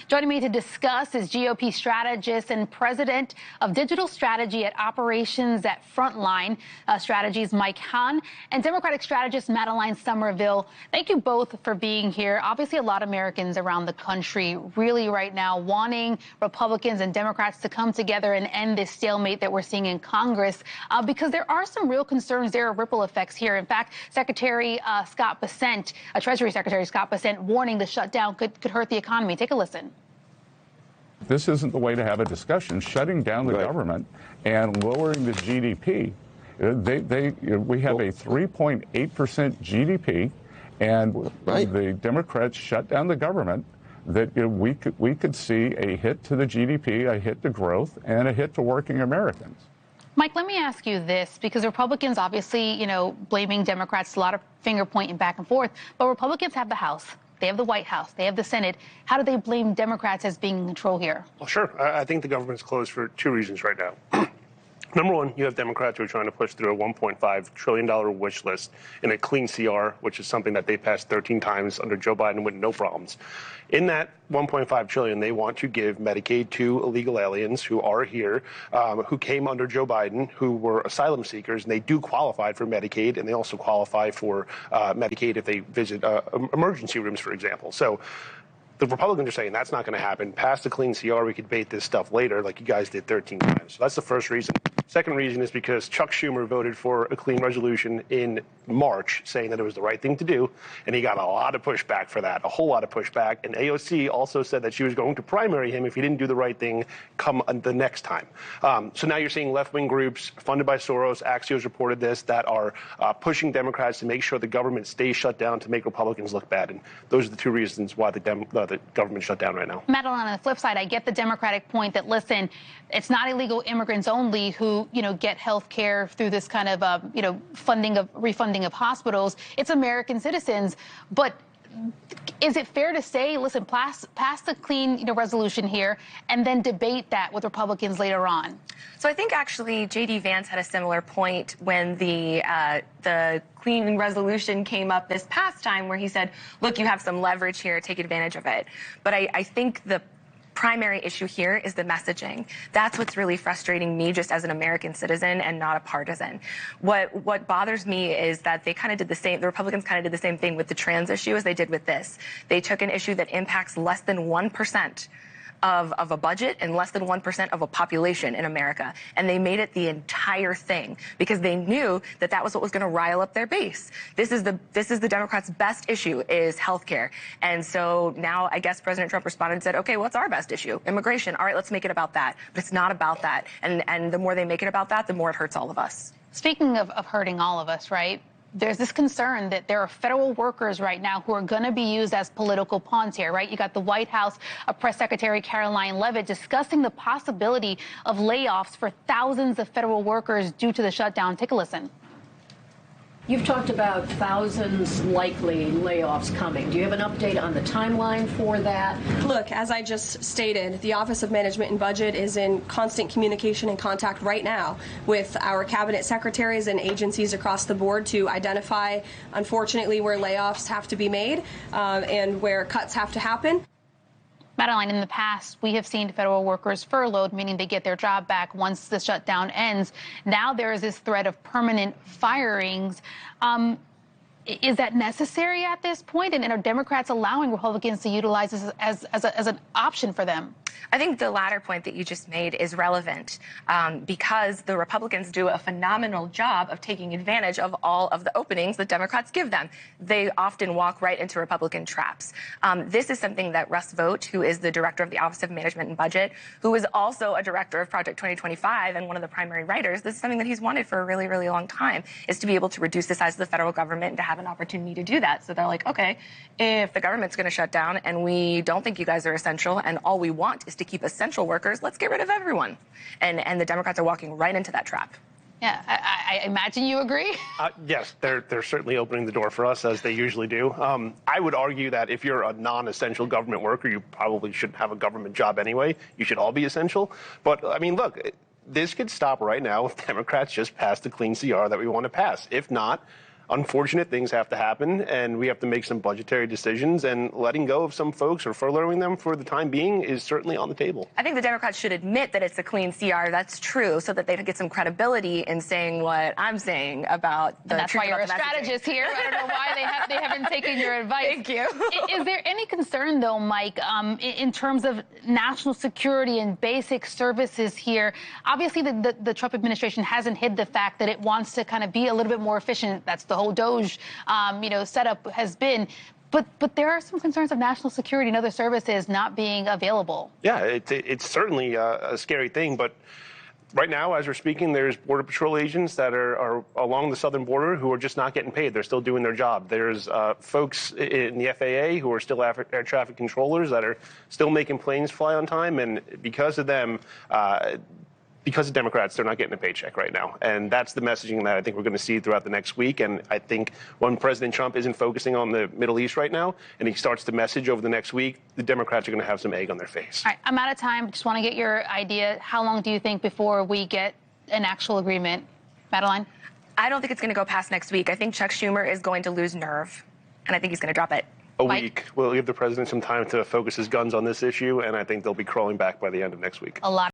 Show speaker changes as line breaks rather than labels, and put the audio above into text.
Joining me to discuss is GOP strategist and president of digital strategy at operations at Frontline Strategies, Mike Hahn, and Democratic strategist Madeline Somerville. Thank you both for being here. Obviously, a lot of Americans around the country really right now wanting Republicans and Democrats to come together and end this stalemate that we're seeing in Congress, because there are some real concerns. There are ripple effects here. In fact, Secretary Scott Bessent, Treasury Secretary Scott Bessent, warning the shutdown could hurt the economy. Take a listen.
This isn't the way to have a discussion. Shutting down the government and lowering the GDP. We have a 3.8% GDP, and the Democrats shut down the government. That we could see a hit to the GDP, a hit to growth, and a hit to working Americans.
Mike, let me ask you this, because Republicans obviously, blaming Democrats, a lot of finger pointing back and forth, but Republicans have the House. They have the White House. They have the Senate. How do they blame Democrats as being in control here?
Well, sure. I think the government's closed for two reasons right now. Number one, you have Democrats who are trying to push through a $1.5 trillion wish list in a clean CR, which is something that they passed 13 times under Joe Biden with no problems. In that $1.5 trillion, they want to give Medicaid to illegal aliens who are here, who came under Joe Biden, who were asylum seekers, and they do qualify for Medicaid, and they also qualify for Medicaid if they visit emergency rooms, for example. So the Republicans are saying that's not going to happen. Pass the clean CR, we could debate this stuff later, like you guys did 13 times. So that's the first reason. Second reason is because Chuck Schumer voted for a clean resolution in March, saying that it was the right thing to do, and he got a lot of pushback for that, a whole lot of pushback. And AOC also said that she was going to primary him if he didn't do the right thing come the next time. So now you're seeing left-wing groups funded by Soros, Axios reported this, that are pushing Democrats to make sure the government stays shut down to make Republicans look bad. And those are the two reasons why the government shut down right now.
Madeline, on the flip side, I get the Democratic point that, listen, it's not illegal immigrants only who, get health care through this kind of, refunding of hospitals. It's American citizens. But is it fair to say, listen, pass the clean resolution here and then debate that with Republicans later on?
So I think actually J.D. Vance had a similar point when the clean resolution came up this past time, where he said, look, you have some leverage here, take advantage of it. But I think the primary issue here is the messaging. That's what's really frustrating me, just as an American citizen and not a partisan. What bothers me is that they kind of did the same, the Republicans kind of did the same thing with the trans issue as they did with this. They took an issue that impacts less than 1% of a budget and less than 1% of a population in America, and they made it the entire thing because they knew that that was what was going to rile up their base. This is the Democrats' best issue, is healthcare. And so now I guess President Trump responded and said, okay, what's our best issue? Immigration. All right, let's make it about that. But it's not about that. And the more they make it about that, the more it hurts all of us.
Speaking of hurting all of us, right? There's this concern that there are federal workers right now who are going to be used as political pawns here, right? You got the White House Press Secretary Caroline Leavitt discussing the possibility of layoffs for thousands of federal workers due to the shutdown. Take a listen.
You've talked about thousands likely layoffs coming. Do you have an update on the timeline for that?
Look, as I just stated, the Office of Management and Budget is in constant communication and contact right now with our cabinet secretaries and agencies across the board to identify, unfortunately, where layoffs have to be made and where cuts have to happen.
Madeline, in the past, we have seen federal workers furloughed, meaning they get their job back once the shutdown ends. Now there is this threat of permanent firings. Is that necessary at this point? And are Democrats allowing Republicans to utilize this as an option for them?
I think the latter point that you just made is relevant because the Republicans do a phenomenal job of taking advantage of all of the openings that Democrats give them. They often walk right into Republican traps. This is something that Russ Vought, who is the director of the Office of Management and Budget, who is also a director of Project 2025 and one of the primary writers, this is something that he's wanted for a really, really long time, is to be able to reduce the size of the federal government and to have an opportunity to do that. So they're like, okay, if the government's going to shut down and we don't think you guys are essential and all we want is to keep essential workers, let's get rid of everyone. And the Democrats are walking right into that trap.
Yeah, I imagine you agree?
Yes, they're certainly opening the door for us, as they usually do. I would argue that if you're a non-essential government worker, you probably shouldn't have a government job anyway. You should all be essential. But, I mean, look, this could stop right now if Democrats just pass the clean CR that we want to pass. If not, unfortunate things have to happen, and we have to make some budgetary decisions, and letting go of some folks or furloughing them for the time being is certainly on the table.
I think the Democrats should admit that it's a clean CR. That's true, so that they get some credibility in saying what I'm saying about the.
And that's why you're a
messaging.
strategist here. I don't know why they haven't taken your advice.
Thank you.
Is there any concern, though, Mike, in terms of national security and basic services here? Obviously, the Trump administration hasn't hid the fact that it wants to kind of be a little bit more efficient. That's the whole DOJ, setup has been. But there are some concerns of national security and other services not being available.
Yeah, it's certainly a scary thing, but right now, as we're speaking, there's Border Patrol agents that are along the southern border who are just not getting paid. They're still doing their job. There's folks in the FAA who are still air traffic controllers that are still making planes fly on time, and because of them, because of Democrats, they're not getting a paycheck right now. And that's the messaging that I think we're going to see throughout the next week. And I think when President Trump isn't focusing on the Middle East right now, and he starts to message over the next week, the Democrats are going to have some egg on their face.
All right, I'm out of time. Just want to get your idea. How long do you think before we get an actual agreement? Madeline?
I don't think it's going to go past next week. I think Chuck Schumer is going to lose nerve, and I think he's going to drop it.
A
Mike?
week will give the president some time to focus his guns on this issue, and I think they'll be crawling back by the end of next week.
A lot.